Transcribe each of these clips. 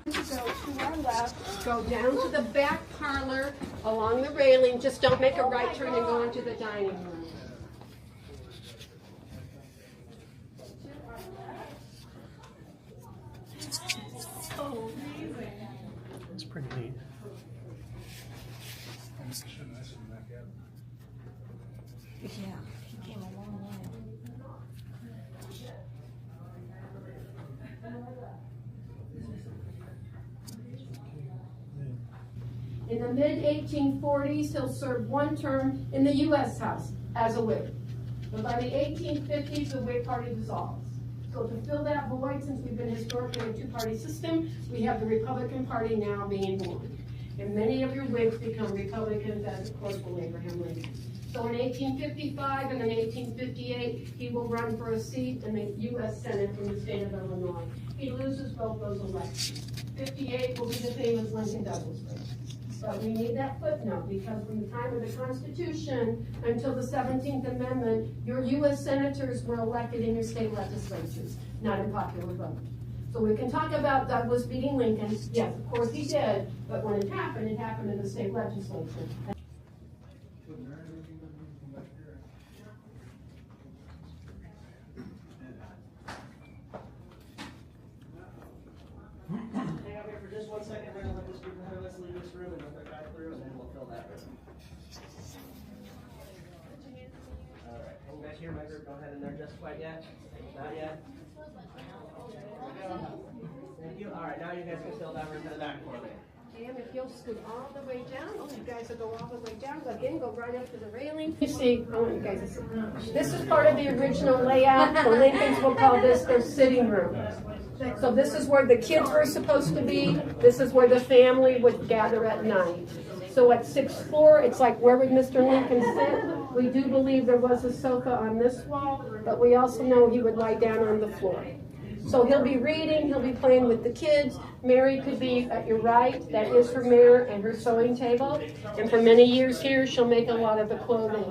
Go to our left, go down to the back parlor along the railing. Just don't make a right turn and go into the dining room. So amazing. It's pretty neat. Yeah, he came a long way. In the mid-1840s, he'll serve one term in the U.S. House as a Whig. But by the 1850s, the Whig Party dissolves. So to fill that void, since we've been historically a two-party system, we have the Republican Party now being born. And many of your Whigs become Republicans, as of course will Abraham Lincoln. So in 1855 and then 1858, he will run for a seat in the U.S. Senate in the state of Illinois. He loses both those elections. 58 will be the famous Lincoln-Douglas race. But we need that footnote because from the time of the Constitution until the 17th Amendment, your U.S. senators were elected in your state legislatures, not in popular vote. So we can talk about Douglas beating Lincoln. Yes, of course he did, but when it happened in the state legislature. Just 1 second, we're going to let this group of us leave this room and let them back through, and then we'll fill that room. All right, can you guys hear my group? Don't head in there just quite yet. Not yet. Thank you. All right, now you guys can fill that room to the back for me. And if you'll scoot all the way down, you guys will go all the way down, but again, go right up to the railing. You see, I want you guys to see. This is part of the original layout. The Lincolns will call this their sitting room. So this is where the kids were supposed to be. This is where the family would gather at night. So at 6th floor, it's like, where would Mr. Lincoln sit? We do believe there was a sofa on this wall, but we also know he would lie down on the floor. So he'll be reading, he'll be playing with the kids. Mary could be at your right. That is her mirror and her sewing table. And for many years here, she'll make a lot of the clothing.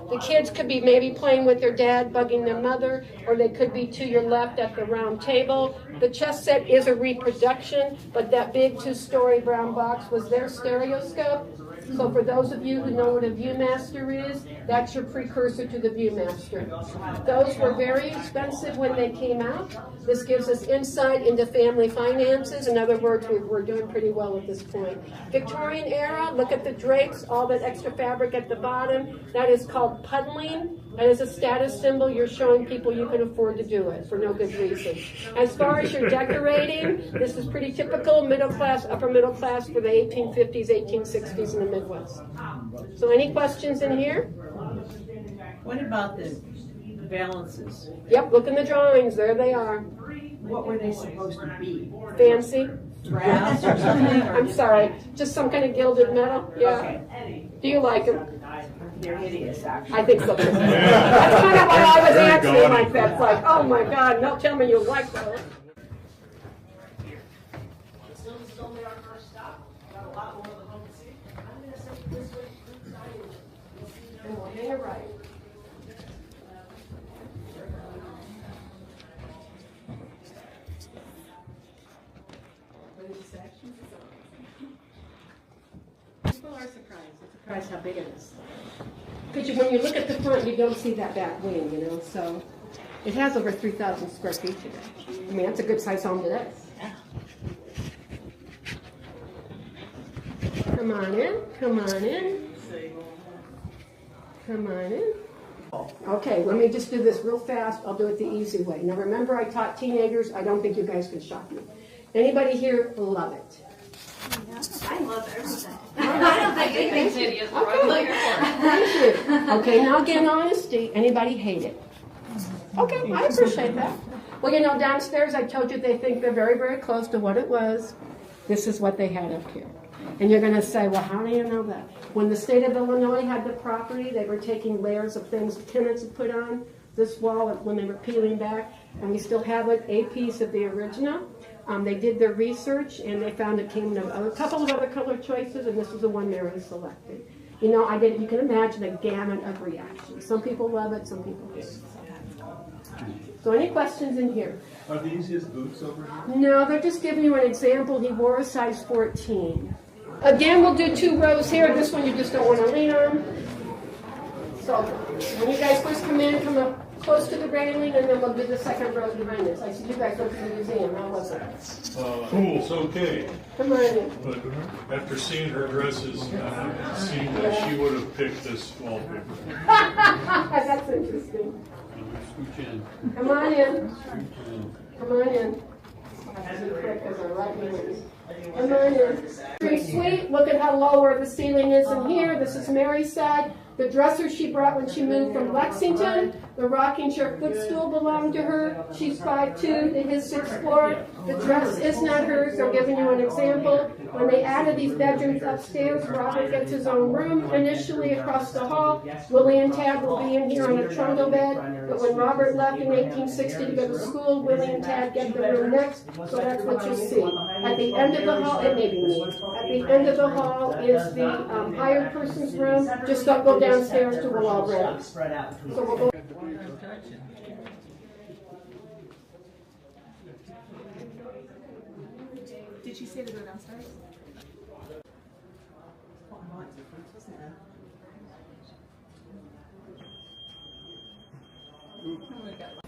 The kids could be maybe playing with their dad, bugging their mother, or they could be to your left at the round table. The chess set is a reproduction, but that big 2-story brown box was their stereoscope. So for those of you who know what a Viewmaster is, that's your precursor to the Viewmaster. Those were very expensive when they came out. This gives us insight into family finances. In other words, we're doing pretty well at this point. Victorian era, look at the drapes, all that extra fabric at the bottom. That is called puddling. That is a status symbol. You're showing people you can afford to do it for no good reason. As far as your decorating, this is pretty typical middle class, upper middle class for the 1850s, 1860s in the Midwest. So any questions in here? What about the balances? Yep, look in the drawings. There they are. What were they supposed to be? Fancy? Brass or something? I'm sorry, just some kind of gilded metal? Yeah. Okay. Do you like them? They're hideous, actually. I think so too. That's kind of why I was answering like that. It's like, oh my God, no, tell me you like those. So this is only our first stop. We've got a lot more of the home to see. I'm going to say this way through the dining room. You'll see the And we'll hang it right. People are surprised how big it is. Because when you look at the front, you don't see that back wing, you know, so it has over 3,000 square feet today. I mean, that's a good size home today. Come on in, come on in. Come on in. Okay, let me just do this real fast. I'll do it the easy way. Now remember, I taught teenagers. I don't think you guys can shock me. Anybody here love it? I love everything. I think anything is what I'm looking for. Thank you. Okay, now again, honesty. Anybody hate it? Okay, I appreciate that. Well, you know, downstairs I told you they think they're very, very close to what it was. This is what they had up here. And you're going to say, well, how do you know that? When the state of Illinois had the property, they were taking layers of things tenants had put on this wall when they were peeling back, and we still have it, a piece of the original. They did their research, and they found it came in a couple of other color choices, and this is the one Mary selected. You know, you can imagine a gamut of reactions. Some people love it, some people hate it. So any questions in here? Are these his boots over here? No, they're just giving you an example. He wore a size 14. Again, we'll do 2 rows here. This one you just don't want to lean on. So when you guys first come in, come up close to the railing, and then we'll do the second row behind us. I see you guys went to the museum. How was it? Cool, it's okay. Come on in. But after seeing her dresses, it seemed that she would have picked this wallpaper. That's interesting. Scooch in. Come on in. Scooch in. Come on in. I have to be quick because I'm right behind you. Come on in. Pretty sweet. Look at how lower the ceiling is in here. This is Mary's side. The dresser she brought when she moved from Lexington. The rocking chair footstool belonged to her. She's 5'2", to his 6'4". The dress is not hers. They're giving you an example. When they added these bedrooms upstairs, Robert gets his own room initially across the hall. Willie and Tad will be in here on a trundle bed. But when Robert left in 1860 to go to school, Willie and Tad get the room next. So that's what you see. At the end of the hall, it may be me. At the end of the hall is the hired person's room. Just don't go downstairs to the wall rail. Spread out. So we'll go. Did she say to go downstairs? Oh my God.